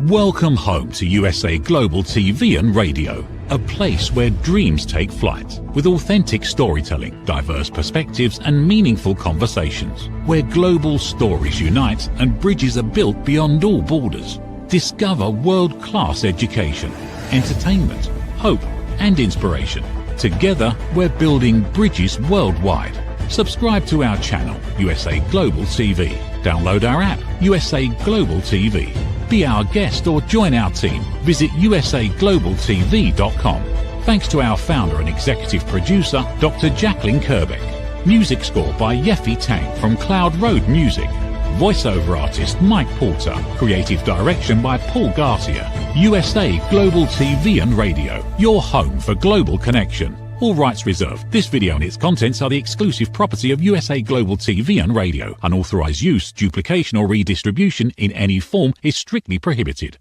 Welcome home to USA Global TV and Radio, a place where dreams take flight, with authentic storytelling, diverse perspectives and meaningful conversations, where global stories unite and bridges are built beyond all borders. Discover world-class education, entertainment, hope and inspiration. Together, we're building bridges worldwide. Subscribe to our channel, USA Global TV. Download our app, USA Global TV. Be our guest or join our team. Visit usaglobaltv.com. Thanks to our founder and executive producer, Dr. Jacalyn Kerbeck. Music score by Yeffy Tang from Cloud Road Music. Voiceover artist Mike Porter. Creative direction by Paul Garcia. USA Global TV and Radio. Your home for global connection. All rights reserved. This video and its contents are the exclusive property of USA Global TV and Radio. Unauthorized use, duplication or redistribution in any form is strictly prohibited.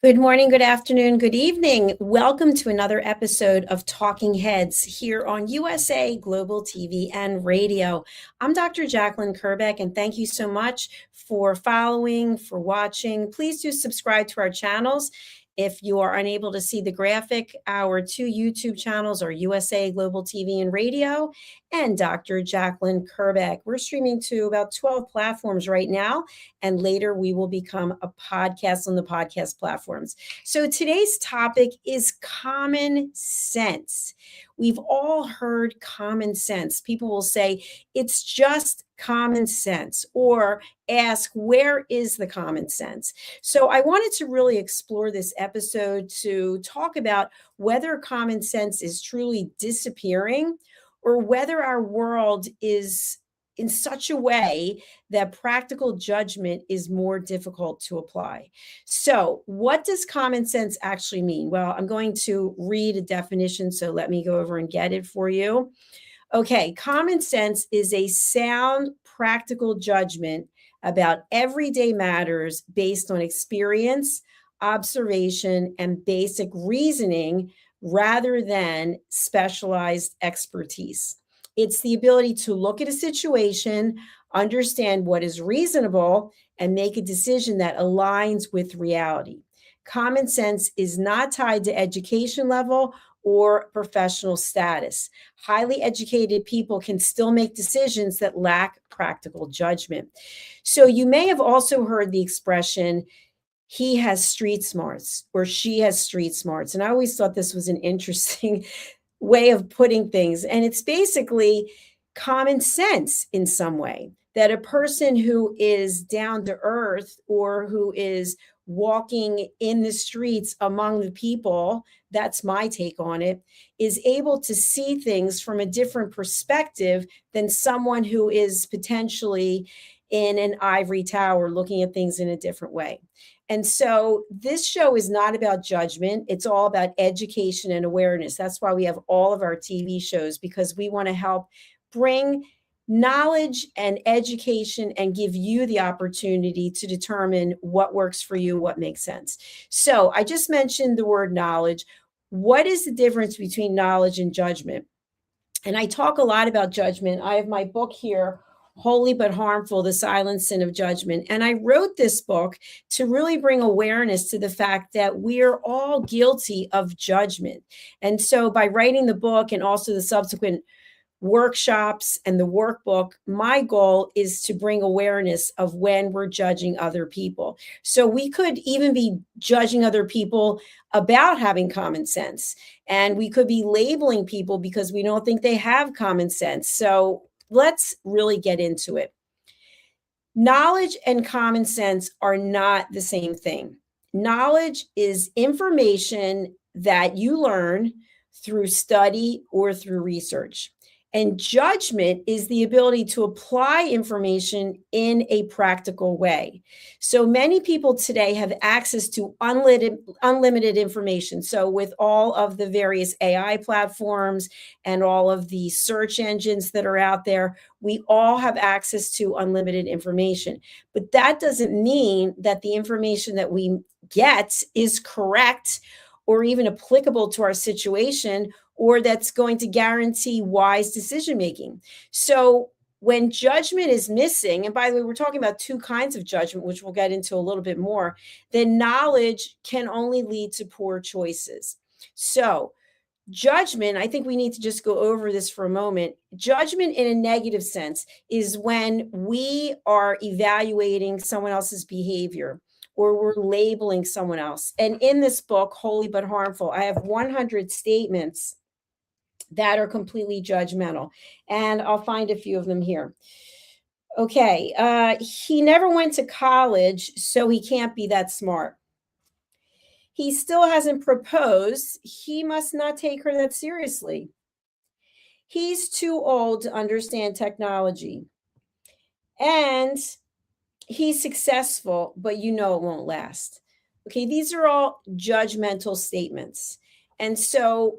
Good morning, good afternoon, good evening. Welcome to another episode of Talking Heads here on USA Global TV and Radio. I'm Dr. Jacalyn Kerbeck, and thank you so much for following, for watching. Please do subscribe to our channels. If you are unable to see the graphic, our two YouTube channels are USA Global TV and Radio and Dr. Jacalyn Kerbeck. We're streaming to about 12 platforms right now, and later we will become a podcast on the podcast platforms. So today's topic is common sense. We've all heard common sense. People will say, it's just common sense, or ask, where is the common sense? So I wanted to really explore this episode to talk about whether common sense is truly disappearing or whether our world is in such a way that practical judgment is more difficult to apply. So what does common sense actually mean? Well, I'm going to read a definition, so let me go over and get it for you. Okay, common sense is a sound, practical judgment about everyday matters based on experience, observation, and basic reasoning rather than specialized expertise. It's the ability to look at a situation, understand what is reasonable, and make a decision that aligns with reality. Common sense is not tied to education level or professional status. Highly educated people can still make decisions that lack practical judgment. So you may have also heard the expression, he has street smarts or she has street smarts. And I always thought this was an interesting way of putting things. And it's basically common sense in some way, that a person who is down to earth or who is walking in the streets among the people, that's my take on it, is able to see things from a different perspective than someone who is potentially in an ivory tower looking at things in a different way. And so this show is not about judgment. It's all about education and awareness. That's why we have all of our TV shows, because we want to help bring knowledge and education and give you the opportunity to determine what works for you, what makes sense. So I just mentioned the word knowledge. What is the difference between knowledge and judgment? And I talk a lot about judgment. I have my book here, Holy But Harmful, The Silent Sin of Judgment. And I wrote this book to really bring awareness to the fact that we are all guilty of judgment. And so by writing the book and also the subsequent workshops and the workbook, my goal is to bring awareness of when we're judging other people. So we could even be judging other people about having common sense, and we could be labeling people because we don't think they have common sense. So let's really get into it. Knowledge and common sense are not the same thing. Knowledge is information that you learn through study or through research. And judgment is the ability to apply information in a practical way. So many people today have access to unlimited information. So with all of the various AI platforms and all of the search engines that are out there, we all have access to unlimited information. But that doesn't mean that the information that we get is correct or even applicable to our situation, or that's going to guarantee wise decision making. So When judgment is missing, and by the way, we're talking about two kinds of judgment, which we'll get into a little bit more, then knowledge can only lead to poor choices. So, judgment, I think we need to just go over this for a moment. Judgment in a negative sense is when we are evaluating someone else's behavior or we're labeling someone else. And in this book, Holy But Harmful, I have 100 statements that are completely judgmental. And I'll find a few of them here. Okay, he never went to college, so he can't be that smart. He still hasn't proposed. He must not take her that seriously. He's too old to understand technology. And he's successful, but you know it won't last. Okay, these are all judgmental statements. And so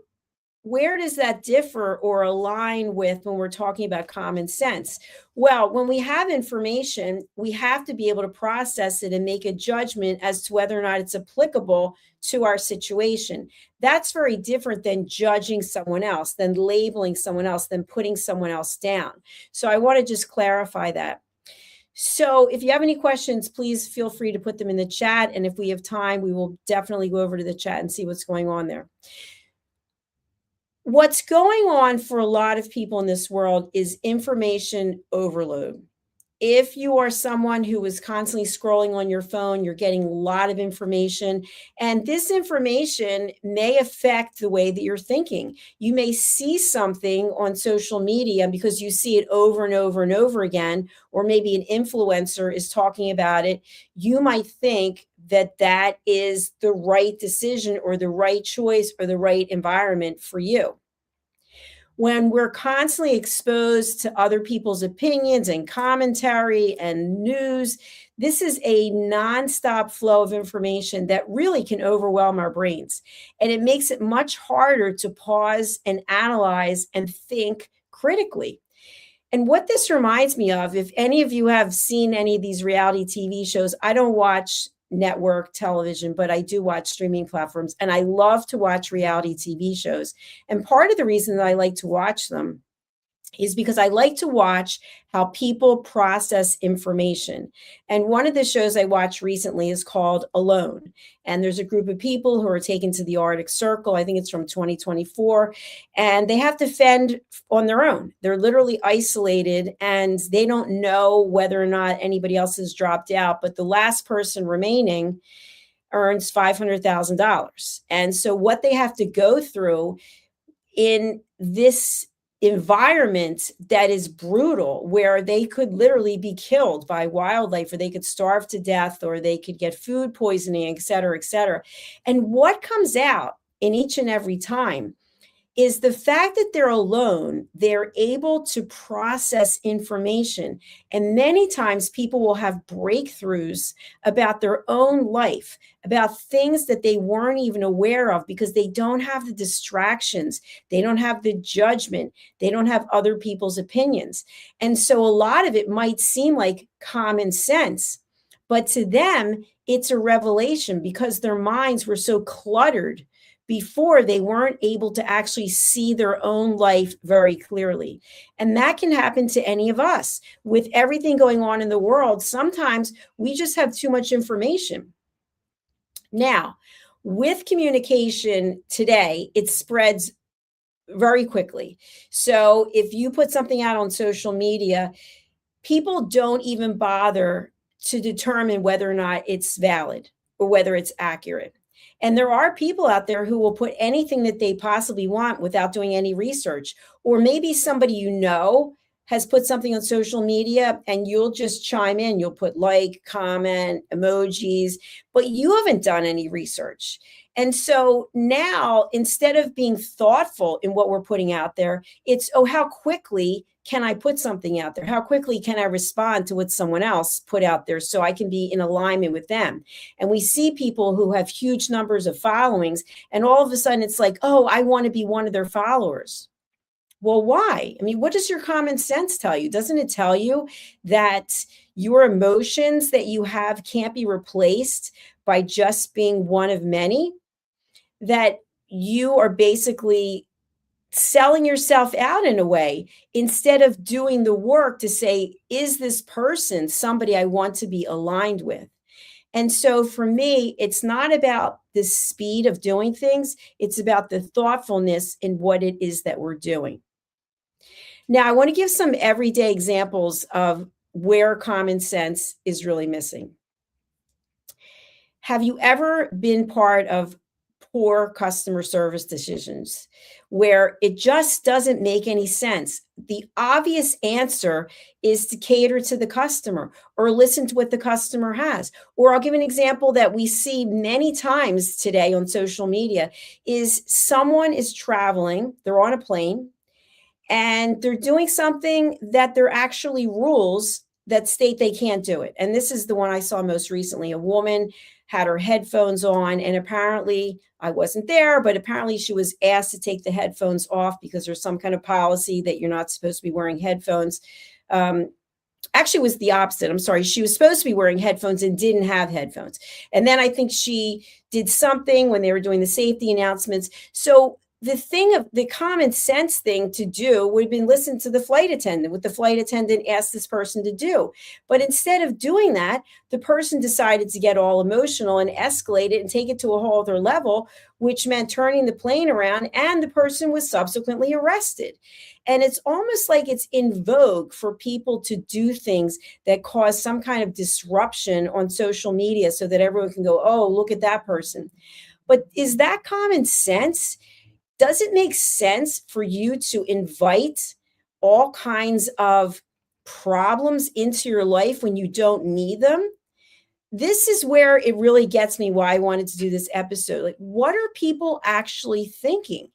where does that differ or align with when we're talking about common sense? Well, when we have information, we have to be able to process it and make a judgment as to whether or not it's applicable to our situation. That's very different than judging someone else, than labeling someone else, than putting someone else down. So I want to just clarify that. So if you have any questions, please feel free to put them in the chat. And if we have time, we will definitely go over to the chat and see what's going on there. What's going on for a lot of people in this world is information overload. If you are someone who is constantly scrolling on your phone, you're getting a lot of information, and this information may affect the way that you're thinking. You may see something on social media because you see it over and over and over again, or maybe an influencer is talking about it. You might think that that is the right decision or the right choice or the right environment for you. When we're constantly exposed to other people's opinions and commentary and news, this is a nonstop flow of information that really can overwhelm our brains. And it makes it much harder to pause and analyze and think critically. And what this reminds me of, if any of you have seen any of these reality TV shows, I don't watch network television, but I do watch streaming platforms, and I love to watch reality TV shows. And part of the reason that I like to watch them is because I like to watch how people process information. And one of the shows I watched recently is called Alone. And there's a group of people who are taken to the Arctic Circle. I think it's from 2024. And they have to fend on their own. They're literally isolated and they don't know whether or not anybody else has dropped out. But the last person remaining earns $500,000. And so what they have to go through in this environment that is brutal, where they could literally be killed by wildlife, or they could starve to death, or they could get food poisoning, et cetera, et cetera. And what comes out in each and every time is the fact that they're alone, they're able to process information. And many times people will have breakthroughs about their own life, about things that they weren't even aware of because they don't have the distractions. They don't have the judgment. They don't have other people's opinions. And so a lot of it might seem like common sense, but to them, it's a revelation because their minds were so cluttered before. They weren't able to actually see their own life very clearly. And that can happen to any of us. With everything going on in the world, sometimes we just have too much information. Now, with communication today, it spreads very quickly. So if you put something out on social media, people don't even bother to determine whether or not it's valid or whether it's accurate. And there are people out there who will put anything that they possibly want without doing any research. Or maybe somebody you know has put something on social media and you'll just chime in. You'll put like, comment, emojis, but you haven't done any research. And so now, instead of being thoughtful in what we're putting out there, it's, oh, how quickly can I put something out there? How quickly can I respond to what someone else put out there so I can be in alignment with them? And we see people who have huge numbers of followings, and all of a sudden it's like, oh, I want to be one of their followers. Well, why? I mean, what does your common sense tell you? Doesn't it tell you that your emotions that you have can't be replaced by just being one of many? That you are basically selling yourself out in a way instead of doing the work to say, is this person somebody I want to be aligned with? And so for me, it's not about the speed of doing things, it's about the thoughtfulness in what it is that we're doing. Now, I want to give some everyday examples of where common sense is really missing. Have you ever been part of poor customer service decisions where it just doesn't make any sense? The obvious answer is to cater to the customer or listen to what the customer has. Or I'll give an example that we see many times today on social media is someone is traveling, they're on a plane, and they're doing something that there are actually rules that state they can't do it. And this is the one I saw most recently. A woman had her headphones on, and apparently I wasn't there, but apparently she was asked to take the headphones off because there's some kind of policy that you're not supposed to be wearing headphones. Actually, it was the opposite. I'm sorry. She was supposed to be wearing headphones and didn't have headphones. And then I think she did something when they were doing the safety announcements. So the common sense thing to do would have been listen to the flight attendant, what the flight attendant asked this person to do. But instead of doing that, the person decided to get all emotional and escalate it and take it to a whole other level, which meant turning the plane around, and the person was subsequently arrested. And it's almost like it's in vogue for people to do things that cause some kind of disruption on social media so that everyone can go, oh, look at that person. But is that common sense? Does it make sense for you to invite all kinds of problems into your life when you don't need them? This is where it really gets me why I wanted to do this episode. Like, what are people actually thinking?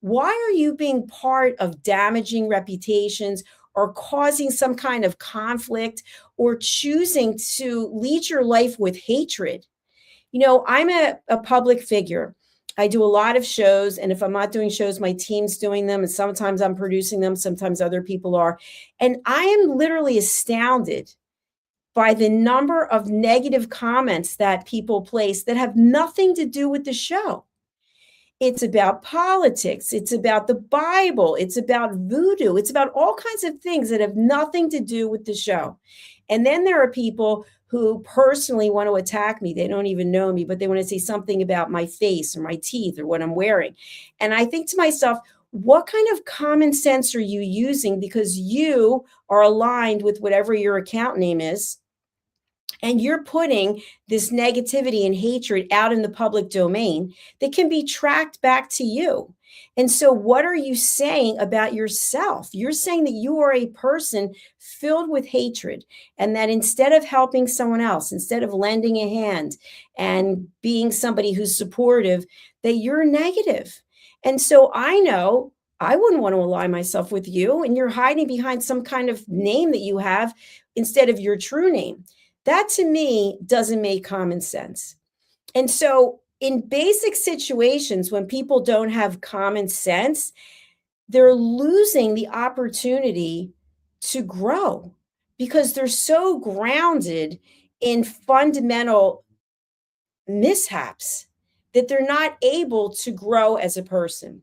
Why are you being part of damaging reputations or causing some kind of conflict or choosing to lead your life with hatred? You know, I'm a public figure. I do a lot of shows, and if I'm not doing shows, my team's doing them, and sometimes I'm producing them, sometimes other people are. And I am literally astounded by the number of negative comments that people place that have nothing to do with the show. It's about politics, it's about the Bible, it's about voodoo, it's about all kinds of things that have nothing to do with the show. And then there are people who personally want to attack me. They don't even know me, but they want to say something about my face or my teeth or what I'm wearing. And I think to myself, what kind of common sense are you using? Because you are aligned with whatever your account name is, and you're putting this negativity and hatred out in the public domain that can be tracked back to you. And so what are you saying about yourself? You're saying that you are a person filled with hatred, and that instead of helping someone else, instead of lending a hand and being somebody who's supportive, that you're negative. And so I know I wouldn't want to align myself with you, and you're hiding behind some kind of name that you have instead of your true name. That to me doesn't make common sense. And so in basic situations, when people don't have common sense, they're losing the opportunity to grow because they're so grounded in fundamental mishaps that they're not able to grow as a person.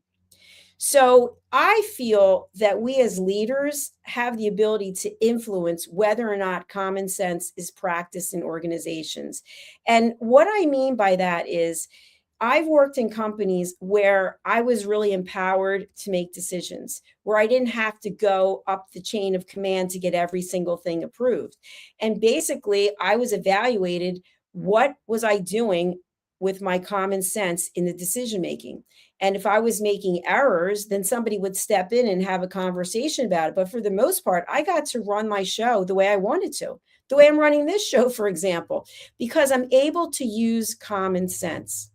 So I feel that we as leaders have the ability to influence whether or not common sense is practiced in organizations. And what I mean by that is I've worked in companies where I was really empowered to make decisions, where I didn't have to go up the chain of command to get every single thing approved. And basically, I was evaluated, what was I doing with my common sense in the decision making? And if I was making errors, then somebody would step in and have a conversation about it. But for the most part, I got to run my show the way I wanted to, the way I'm running this show, for example, because I'm able to use common sense.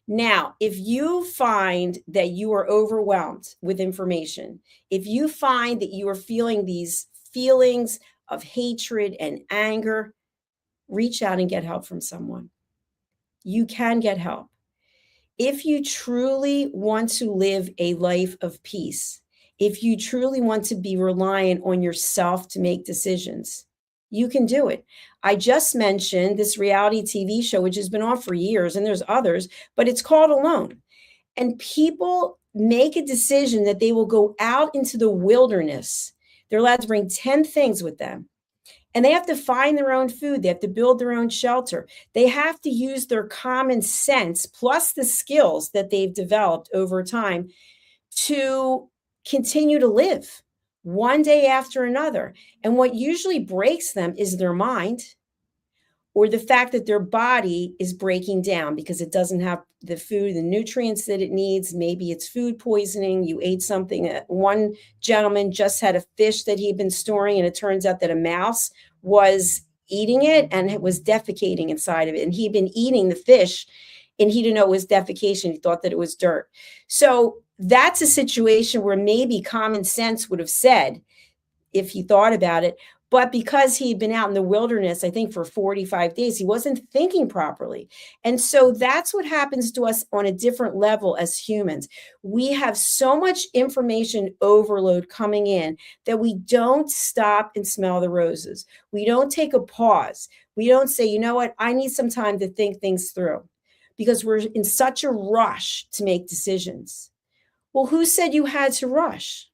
Now, if you find that you are overwhelmed with information, if you find that you are feeling these feelings of hatred and anger, reach out and get help from someone. You can get help. If you truly want to live a life of peace, if you truly want to be reliant on yourself to make decisions, you can do it. I just mentioned this reality TV show, which has been on for years, and there's others, but it's called Alone. And people make a decision that they will go out into the wilderness. They're allowed to bring 10 things with them. And they have to find their own food. They have to build their own shelter. They have to use their common sense plus the skills that they've developed over time to continue to live one day after another. And what usually breaks them is their mind, or the fact that their body is breaking down because it doesn't have the food, the nutrients that it needs. Maybe it's food poisoning. You ate something. One gentleman just had a fish that he'd been storing, and it turns out that a mouse was eating it and it was defecating inside of it. And he'd been eating the fish and he didn't know it was defecation. He thought that it was dirt. So that's a situation where maybe common sense would have said, if he thought about it, but because he'd been out in the wilderness, I think for 45 days, he wasn't thinking properly. And so that's what happens to us on a different level as humans. We have so much information overload coming in that we don't stop and smell the roses. We don't take a pause. We don't say, you know what, I need some time to think things through, because we're in such a rush to make decisions. Well, who said you had to rush?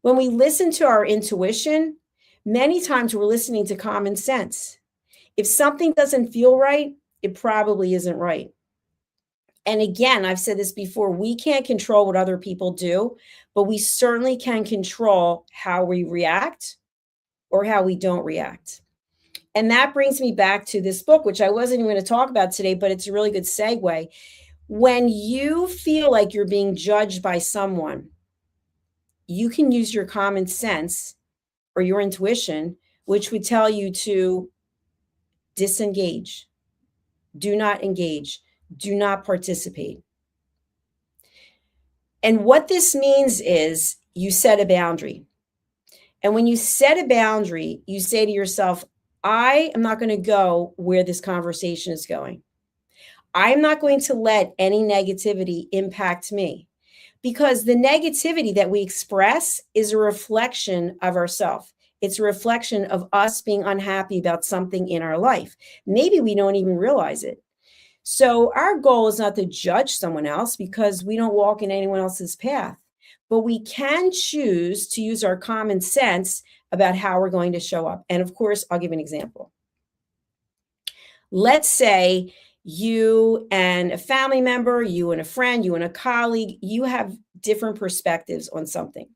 When we listen to our intuition, many times we're listening to common sense. If something doesn't feel right, it probably isn't right. And again, I've said this before, we can't control what other people do, but we certainly can control how we react or how we don't react. And that brings me back to this book, which I wasn't even going to talk about today, but it's a really good segue. When you feel like you're being judged by someone, you can use your common sense or your intuition, which would tell you to disengage, do not engage, do not participate. And what this means is you set a boundary. And when you set a boundary, you say to yourself, I am not going to go where this conversation is going. I'm not going to let any negativity impact me. Because the negativity that we express is a reflection of ourselves. It's a reflection of us being unhappy about something in our life. Maybe we don't even realize it. So our goal is not to judge someone else, because we don't walk in anyone else's path. But we can choose to use our common sense about how we're going to show up. And of course, I'll give an example. Let's say you and a family member, you and a friend, you and a colleague, you have different perspectives on something.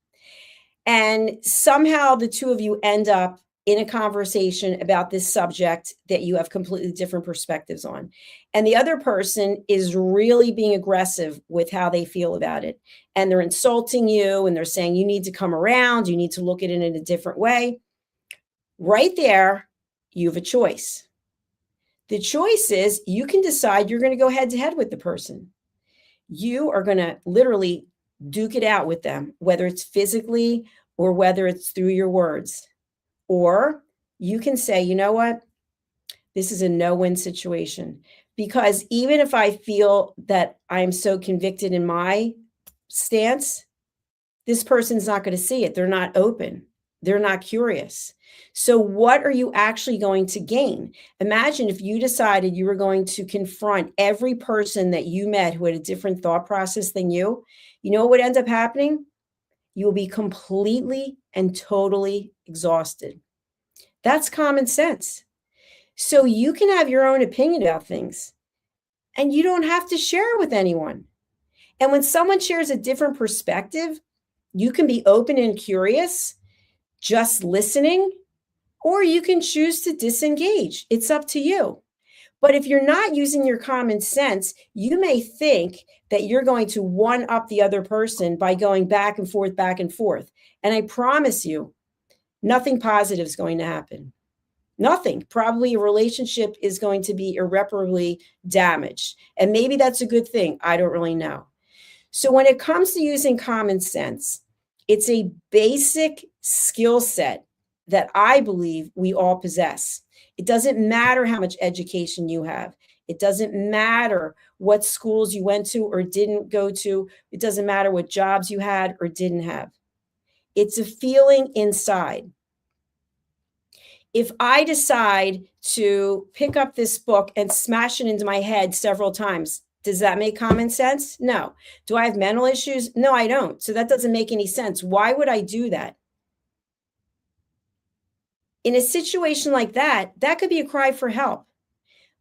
And somehow the two of you end up in a conversation about this subject that you have completely different perspectives on. And the other person is really being aggressive with how they feel about it. And they're insulting you, and they're saying, you need to come around, you need to look at it in a different way. Right there, you have a choice. The choice is you can decide you're going to go head to head with the person. You are going to literally duke it out with them, whether it's physically or whether it's through your words. Or you can say, you know what? This is a no-win situation. Because even if I feel that I'm so convicted in my stance, this person's not going to see it. They're not open. They're not curious. So what are you actually going to gain? Imagine if you decided you were going to confront every person that you met who had a different thought process than you. You know what would end up happening? You will be completely and totally exhausted. That's common sense. So you can have your own opinion about things, and you don't have to share it with anyone. And when someone shares a different perspective, you can be open and curious, just listening, or you can choose to disengage. It's up to you. But if you're not using your common sense, you may think that you're going to one up the other person by going back and forth, back and forth. And I promise you, nothing positive is going to happen. Nothing. Probably a relationship is going to be irreparably damaged. And maybe that's a good thing. I don't really know. So when it comes to using common sense, it's a basic skill set that I believe we all possess. It doesn't matter how much education you have. It doesn't matter what schools you went to or didn't go to. It doesn't matter what jobs you had or didn't have. It's a feeling inside. If I decide to pick up this book and smash it into my head several times, Does that make common sense? No. Do I have mental issues? No, I don't. So that doesn't make any sense. Why would I do that? In a situation like that, that could be a cry for help.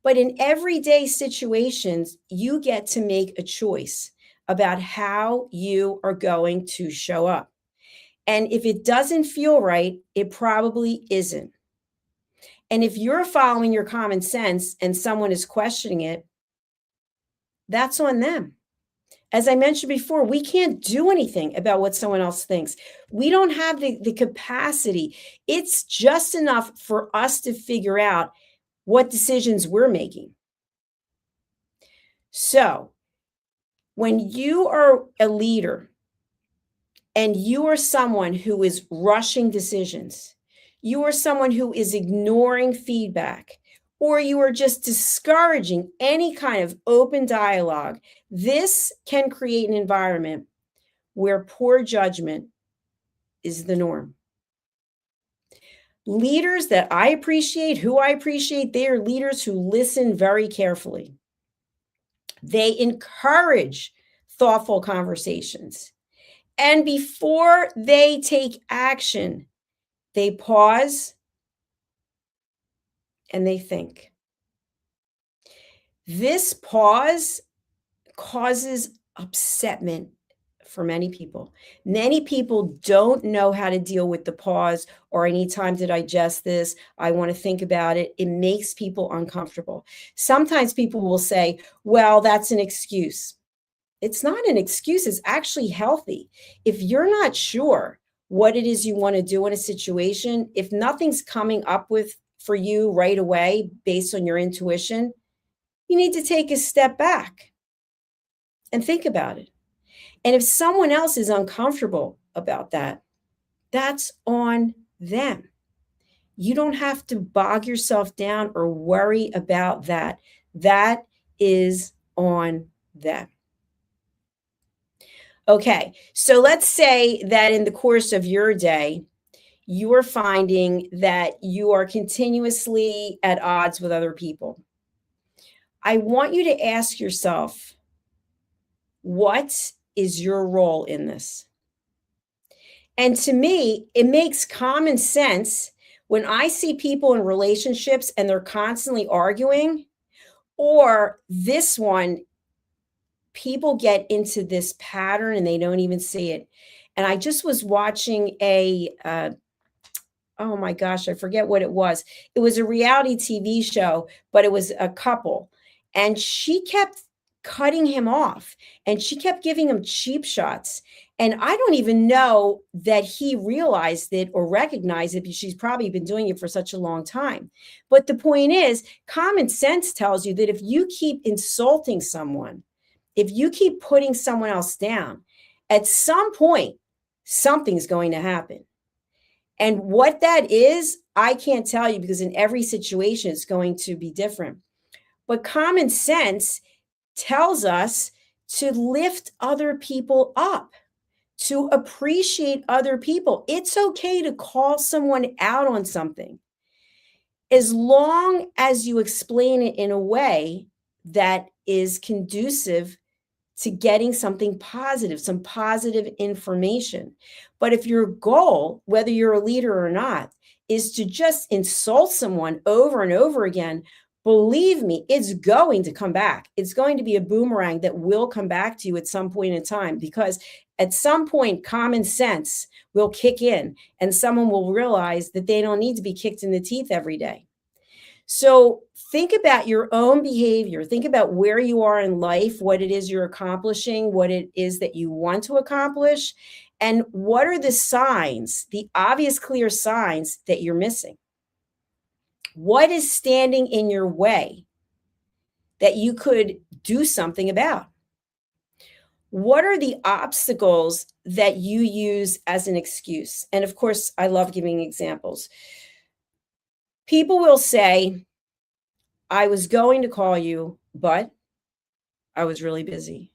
But in everyday situations, you get to make a choice about how you are going to show up. And if it doesn't feel right, it probably isn't. And if you're following your common sense and someone is questioning it, that's on them. As I mentioned before, we can't do anything about what someone else thinks. We don't have the capacity. It's just enough for us to figure out what decisions we're making. So, when you are a leader and you are someone who is rushing decisions, you are someone who is ignoring feedback, or you are just discouraging any kind of open dialogue, this can create an environment where poor judgment is the norm. Leaders that I appreciate, they are leaders who listen very carefully. They encourage thoughtful conversations. And before they take action, they pause and they think. This pause causes upsetment for many people. Many people don't know how to deal with the pause, or I need time to digest this. I want to think about it. It makes people uncomfortable. Sometimes people will say, well, that's an excuse. It's not an excuse. It's actually healthy. If you're not sure what it is you want to do in a situation, if nothing's coming up with for you right away based on your intuition, you need to take a step back and think about it. And if someone else is uncomfortable about that, that's on them. You don't have to bog yourself down or worry about that. That is on them. Okay, so let's say that in the course of your day, you are finding that you are continuously at odds with other people. I want you to ask yourself, what is your role in this? And to me, it makes common sense when I see people in relationships and they're constantly arguing, or this one, people get into this pattern and they don't even see it. And I just was watching oh my gosh, I forget what it was. It was a reality TV show, but it was a couple. And she kept cutting him off and she kept giving him cheap shots. And I don't even know that he realized it or recognized it because she's probably been doing it for such a long time. But the point is, common sense tells you that if you keep insulting someone, if you keep putting someone else down, at some point, something's going to happen. And what that is, I can't tell you because in every situation, it's going to be different. But common sense tells us to lift other people up, to appreciate other people. It's okay to call someone out on something, as long as you explain it in a way that is conducive to getting something positive, some positive information. But if your goal, whether you're a leader or not, is to just insult someone over and over again, believe me, it's going to come back. It's going to be a boomerang that will come back to you at some point in time, because at some point, common sense will kick in and someone will realize that they don't need to be kicked in the teeth every day. So think about your own behavior. Think about where you are in life, what it is you're accomplishing, what it is that you want to accomplish, and what are the signs, the obvious, clear signs that you're missing. What is standing in your way that you could do something about? What are the obstacles that you use as an excuse? And of course, I love giving examples. People will say, I was going to call you, but I was really busy.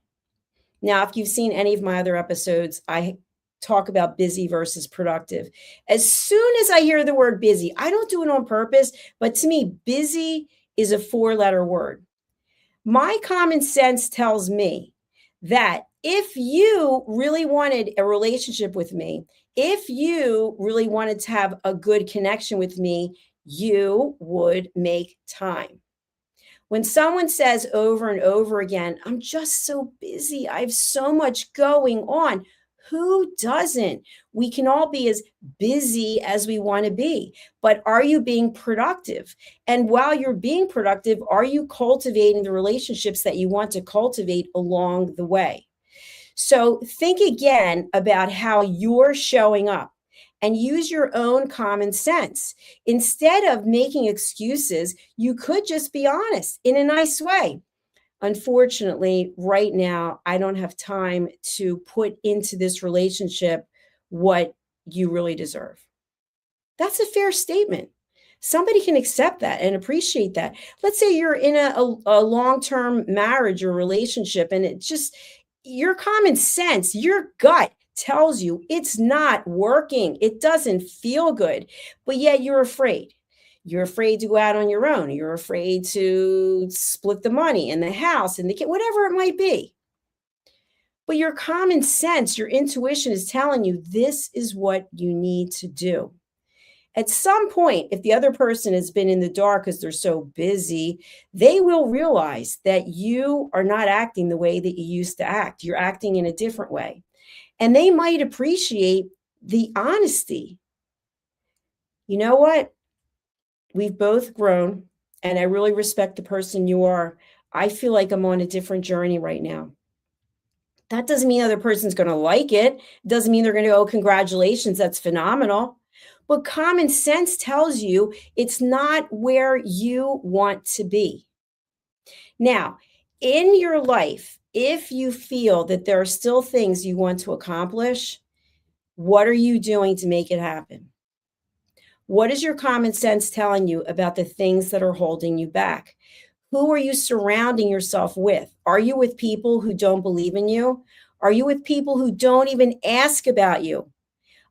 Now, if you've seen any of my other episodes, I talk about busy versus productive. As soon as I hear the word busy, I don't do it on purpose, but to me, busy is a 4-letter word. My common sense tells me that if you really wanted a relationship with me, if you really wanted to have a good connection with me, you would make time. When someone says over and over again, I'm just so busy, I have so much going on, who doesn't? We can all be as busy as we want to be, but are you being productive? And while you're being productive, are you cultivating the relationships that you want to cultivate along the way? So think again about how you're showing up and use your own common sense. Instead of making excuses, you could just be honest in a nice way. Unfortunately, right now, I don't have time to put into this relationship what you really deserve. That's a fair statement. Somebody can accept that and appreciate that. Let's say you're in a long-term marriage or relationship, and it just, your common sense, your gut tells you it's not working. It doesn't feel good, but yet you're afraid. You're afraid to go out on your own. You're afraid to split the money and the house and the kid, whatever it might be. But your common sense, your intuition is telling you this is what you need to do. At some point, if the other person has been in the dark because they're so busy, they will realize that you are not acting the way that you used to act. You're acting in a different way. And they might appreciate the honesty. You know what? We've both grown, and I really respect the person you are. I feel like I'm on a different journey right now. That doesn't mean the other person's going to like it. Doesn't mean they're going to go, congratulations, that's phenomenal. But common sense tells you it's not where you want to be. Now, in your life, if you feel that there are still things you want to accomplish, what are you doing to make it happen? What is your common sense telling you about the things that are holding you back? Who are you surrounding yourself with? Are you with people who don't believe in you? Are you with people who don't even ask about you?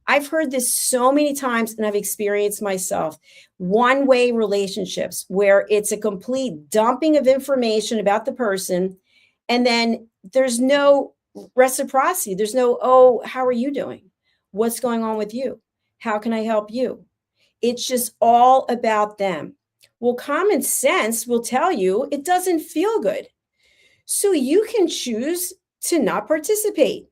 I've heard this so many times and I've experienced myself. One-way relationships where it's a complete dumping of information about the person, and then there's no reciprocity. There's no, oh, how are you doing? What's going on with you? How can I help you? It's just all about them. Well, common sense will tell you it doesn't feel good. So you can choose to not participate.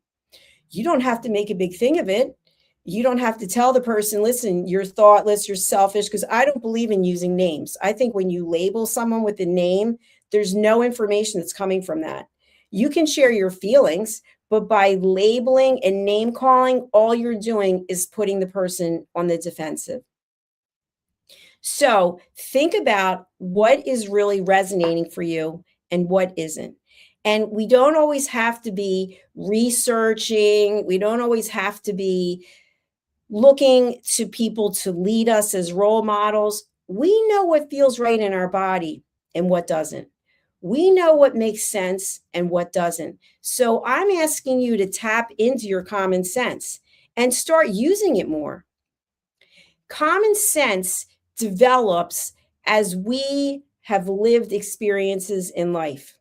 You don't have to make a big thing of it. You don't have to tell the person, listen, you're thoughtless, you're selfish, because I don't believe in using names. I think when you label someone with a name, there's no information that's coming from that. You can share your feelings, but by labeling and name calling, all you're doing is putting the person on the defensive. So think about what is really resonating for you and what isn't. And we don't always have to be researching. We don't always have to be looking to people to lead us as role models. We know what feels right in our body and what doesn't. We know what makes sense and what doesn't. So I'm asking you to tap into your common sense and start using it more. Common sense develops as we have lived experiences in life.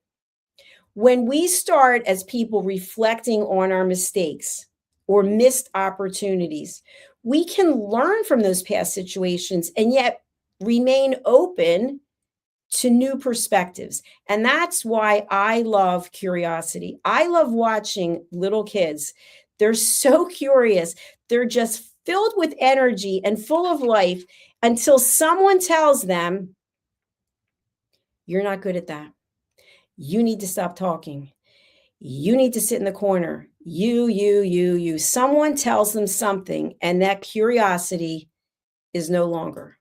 When we start as people reflecting on our mistakes or missed opportunities, we can learn from those past situations and yet remain open to new perspectives. And that's why I love curiosity. I love watching little kids. They're so curious. They're just filled with energy and full of life until someone tells them, you're not good at that. You need to stop talking. You need to sit in the corner. You. Someone tells them something, and that curiosity is no longer.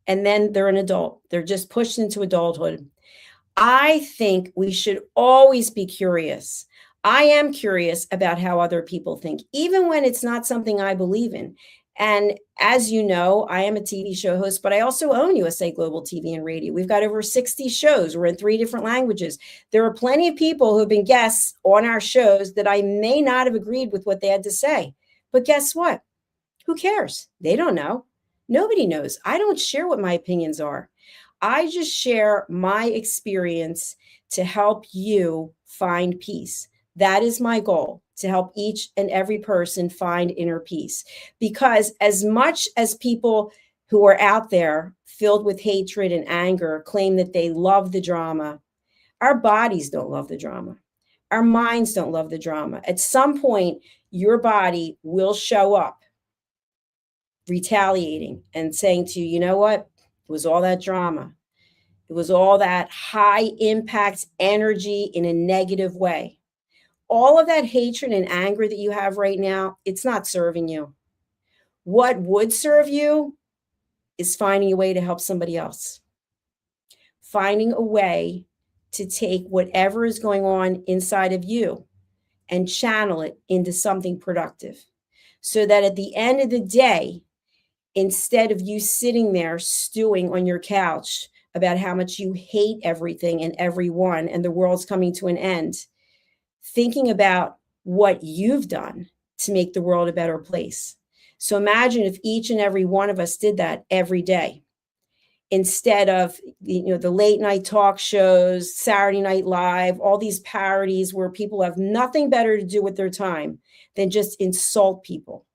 And then they're an adult. They're just pushed into adulthood. I think we should always be curious. I am curious about how other people think, even when it's not something I believe in. And as you know, I am a TV show host, but I also own USA Global TV and Radio. We've got over 60 shows. We're in 3 different languages. There are plenty of people who have been guests on our shows that I may not have agreed with what they had to say. But guess what? Who cares? They don't know. Nobody knows. I don't share what my opinions are. I just share my experience to help you find peace. That is my goal, to help each and every person find inner peace. Because as much as people who are out there filled with hatred and anger claim that they love the drama, our bodies don't love the drama. Our minds don't love the drama. At some point, your body will show up retaliating and saying to you, you know what? It was all that drama. It was all that high impact energy in a negative way. All of that hatred and anger that you have right now, it's not serving you. What would serve you is finding a way to help somebody else. Finding a way to take whatever is going on inside of you and channel it into something productive. So that at the end of the day, instead of you sitting there stewing on your couch about how much you hate everything and everyone and the world's coming to an end, thinking about what you've done to make the world a better place. So imagine if each and every one of us did that every day, instead of the late night talk shows, Saturday Night Live, all these parodies where people have nothing better to do with their time than just insult people.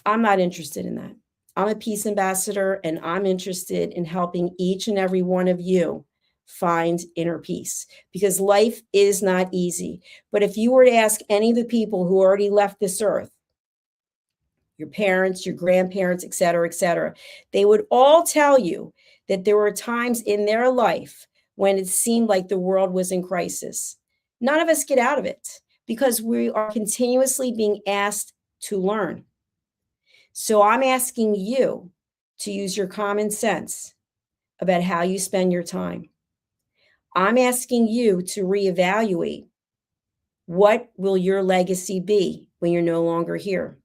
I'm not interested in that. I'm a peace ambassador, and I'm interested in helping each and every one of you find inner peace, because life is not easy. But if you were to ask any of the people who already left this earth, your parents, your grandparents, et cetera, they would all tell you that there were times in their life when it seemed like the world was in crisis. None of us get out of it because we are continuously being asked to learn. So I'm asking you to use your common sense about how you spend your time. I'm asking you to reevaluate, what will your legacy be when you're no longer here?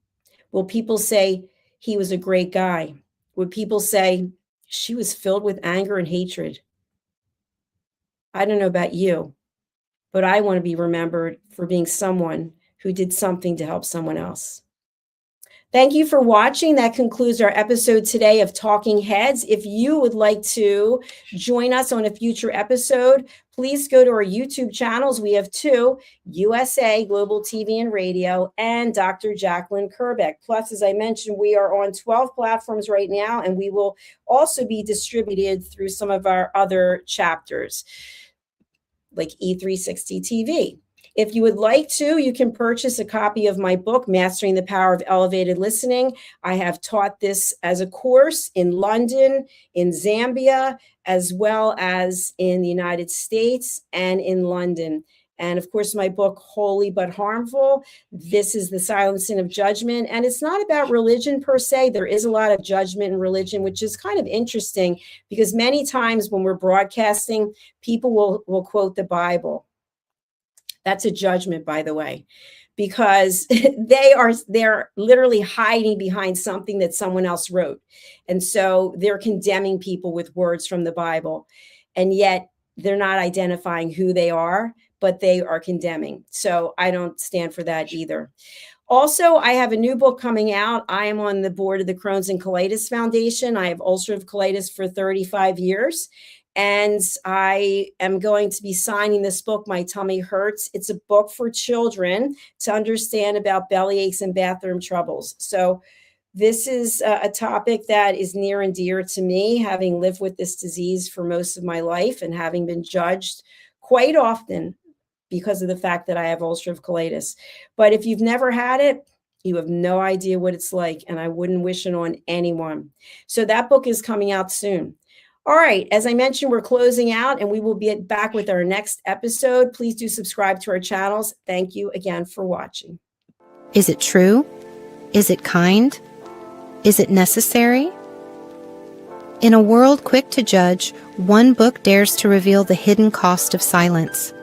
Will people say he was a great guy? Would people say she was filled with anger and hatred? I don't know about you, but I want to be remembered for being someone who did something to help someone else. Thank you for watching. That concludes our episode today of Talking Heads. If you would like to join us on a future episode, please go to our YouTube channels. We have two, USA Global TV and Radio and Dr. Jacalyn Kerbeck. Plus, as I mentioned, we are on 12 platforms right now, and we will also be distributed through some of our other chapters, like E360 TV. If you would like to, you can purchase a copy of my book, Mastering the Power of Elevated Listening. I have taught this as a course in London, in Zambia, as well as in the United States and in London. And of course, my book, Holy But Harmful, this is the silent sin of judgment. And it's not about religion per se. There is a lot of judgment in religion, which is kind of interesting because many times when we're broadcasting, people will quote the Bible. That's a judgment, by the way, because they're literally hiding behind something that someone else wrote. And so they're condemning people with words from the Bible. And yet they're not identifying who they are, but they are condemning. So I don't stand for that either. Also, I have a new book coming out. I am on the board of the Crohn's and Colitis Foundation. I have ulcerative colitis for 35 years. And I am going to be signing this book, My Tummy Hurts. It's a book for children to understand about belly aches and bathroom troubles. So this is a topic that is near and dear to me, having lived with this disease for most of my life and having been judged quite often because of the fact that I have ulcerative colitis. But if you've never had it, you have no idea what it's like, and I wouldn't wish it on anyone. So that book is coming out soon. All right, as I mentioned, we're closing out, and we will be back with our next episode. Please do subscribe to our channels. Thank you again for watching. Is it true? Is it kind? Is it necessary? In a world quick to judge, one book dares to reveal the hidden cost of silence.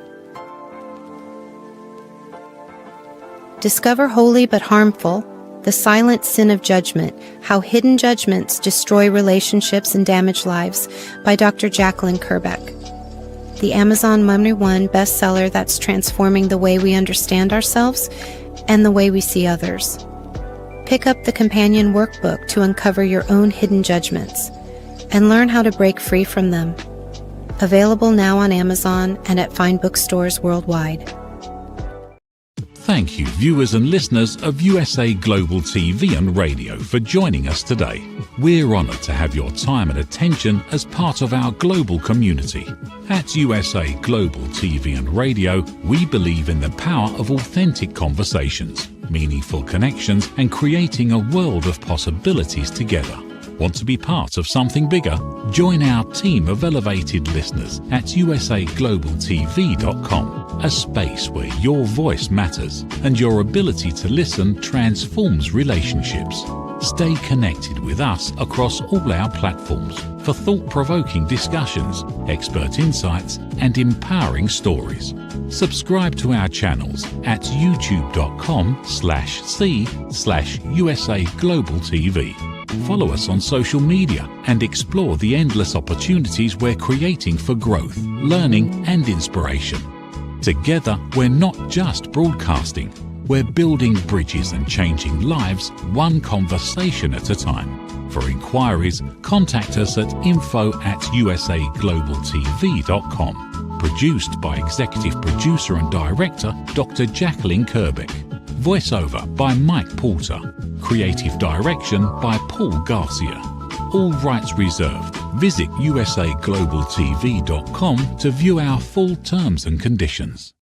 Discover Holy But Harmful, The Silent Sin of Judgment, How Hidden Judgments Destroy Relationships and Damage Lives by Dr. Jacalyn Kerbeck. The Amazon #1 bestseller that's transforming the way we understand ourselves and the way we see others. Pick up the companion workbook to uncover your own hidden judgments and learn how to break free from them. Available now on Amazon and at fine bookstores worldwide. Thank you, viewers and listeners of USA Global TV and Radio, for joining us today. We're honoured to have your time and attention as part of our global community. At USA Global TV and Radio, we believe in the power of authentic conversations, meaningful connections, and creating a world of possibilities together. Want to be part of something bigger? Join our team of elevated listeners at usaglobaltv.com, a space where your voice matters and your ability to listen transforms relationships. Stay connected with us across all our platforms for thought-provoking discussions, expert insights, and empowering stories. Subscribe to our channels at youtube.com/c/USAGlobalTV. Follow us on social media and explore the endless opportunities we're creating for growth, learning, and inspiration. Together, we're not just broadcasting, we're building bridges and changing lives one conversation at a time. For inquiries, contact us at info@usaglobaltv.com. Produced by Executive Producer and Director Dr. Jacalyn Kerbeck. Voiceover by Mike Porter. Creative direction by Paul Garcia. All rights reserved. Visit usaglobaltv.com to view our full terms and conditions.